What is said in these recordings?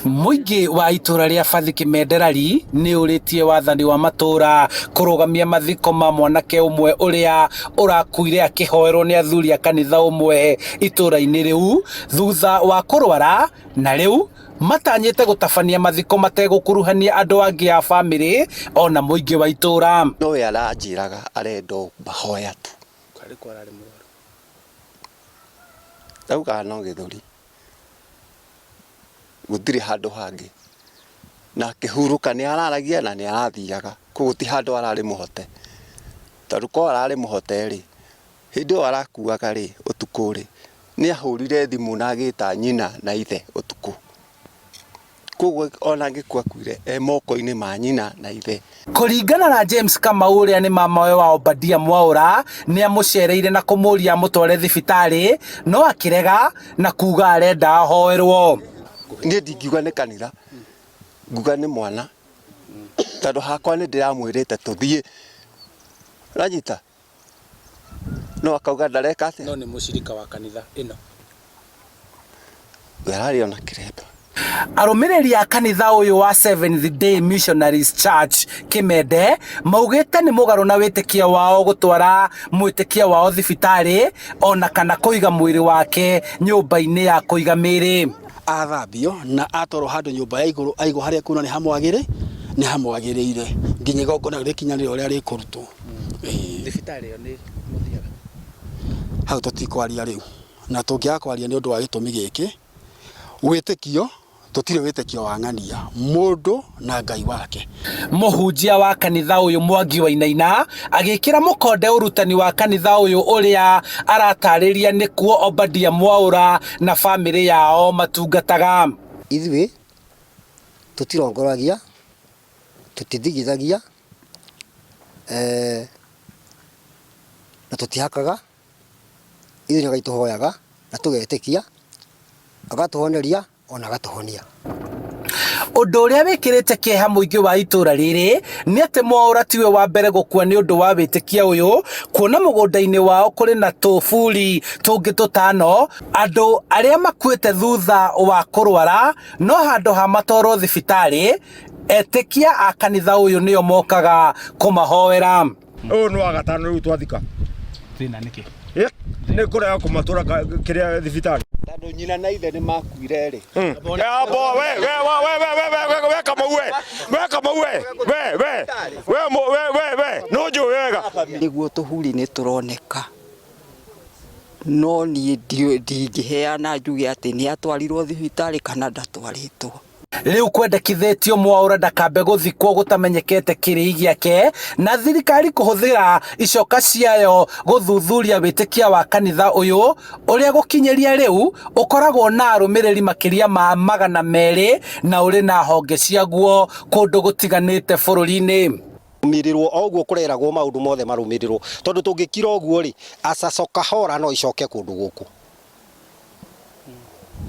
Muingi wa itura ria Bathi Kimenderari ni uritie wathani wa matura kurugamia mathiko ma mwanake umwe uria urakuire akihoerwo ni athuri a kanitha umwe itura-ini riu thutha wa kurwara, na riu matanyite gutabania mathiko mategukuruhania andu angi a family ona muingi wa itura. Nowe aranjiraga arendo bahoya tu kari kwarari mwaru auga no githuri gutiri handu hangi na kihuruka ni araragia na ni arathiaga kuguti handu arari muhote tondu ko arari muhote ri hindu arakuaga ri utuku ri ni ahurire thimu na agita nyina na ithe utuku kuguo ona ngikua kuire moko-ini ma nyina na ithe. Kuringana na James Kamau uria ni mamawe wa Obadia Mwaura ni amucereire na kumuria mutware thibitari no akirega na kuga arenda ahoerwo. Ni ndingiuga ni kanitha nguga ni mwana tondu hakwa ni ndiramwirite tuthie ranyita no akauga ndareka atia no ni mucirika wa kanitha ino yarari ona kirendo. Arumiriri a kanitha uyu wa Seventh Day Missionaries Church Kimende maugite ni mugaru na witikia wao gutwara mwitikia wao thibitari ona kana kuiga mwiri wake nyumba-ini ya kuiga miri. Athambio na atoro handu nyumba ya iguru aigo haria kuna ni hamwagirire nginya goko ri kinyaniro ria ri kurutwo thibitari yo ni muthiaga hau tutikwaria riu na tungiaga kwaria ni undu wa gitumi giki witikio tutire witikio wa ng'ania mundu na Ngai wake. Muhunjia wa kanitha uyu Mwangi wa Inaina agikira mukonde urutani wa kanitha uyu uria aratariria ni kuo Obadia Mwaura na family yao matungataga. Ithuĩ tutirongoragia tutithigithagia na tutihakaga ithuĩ Ngai tuhoyaga na tugetikia agatuhoneria ona agatuhonia. Undu uria wikirite kieha muingi wa itura riri ni ati Mwaura tiwe wa mbere gukua ni undu wa witikia uyu kuona mugunda-ini wao kuri na tufuri tungi tutano andu aria makuite thutha wa kurwara no handu ha matoro thibitari etikia a kanitha uyu nio mokaga kumahoera. Uyu no agatano riu twathika thina niki ni kuria kumatura kiria thibitari tondu nyina na ithe ni makuire ri we no nju wega niguo tuhuri ni turoneka no ni ndingiheana njuge ati ni atwarirwo thibitari kana ndatwaritwo. Riu kwendekithitio Mwaura ndakambe guthikwo gutamenyekete kirii giake na thirikari kuhuthira icoka ciayo guthuthuria witikia wa kanitha uyu uria gukinyeria riu ukoragwo na arumiriri makiria ma 200 na uri na honge ciaguo kundu gutiganite bururi-ini. Rumirirwo oguo kureragwo maundu mothe marumirirwo tondu tungikira oguo ri acacoka hora no icoke kundu guku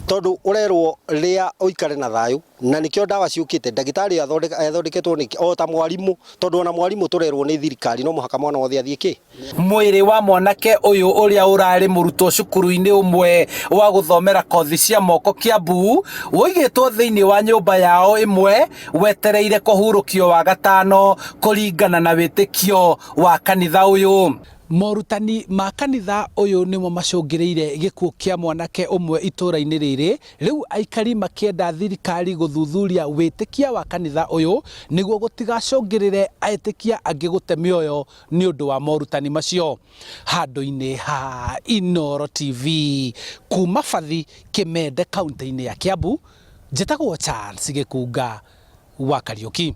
tondu urerwo ria uikare na thayu na nikio ndawa ciukite ndagitari athondeketwo ni o ta mwarimu tondu ona mwarimu turerwo ni thirikari no muhaka mwana wothe athie ki. Mwiri wa mwanake uyu uria urari murutwo cukuru-ini umwe wa guthomera kothi cia moko Kiambu wigitwo thiini wa nyumba yao imwe wetereire kuhurukio wa gatano kuringana na witikio wa kanitha uyu. Morutani ma kanitha uyu nimo macungireire gikuo kia mwanake umwe itura-ini riri riu aikari makienda thirikari guthuthuria witikia wa kanitha uyu niguo gutigacungirire aitikia angi gute mioyo ni undu wa morutani macio. Handu-ini ha Inooro TV kuma Bathi Kimende kaunti-ini ya Kiambu njitagwo Charles Gikunga wa Kariuki.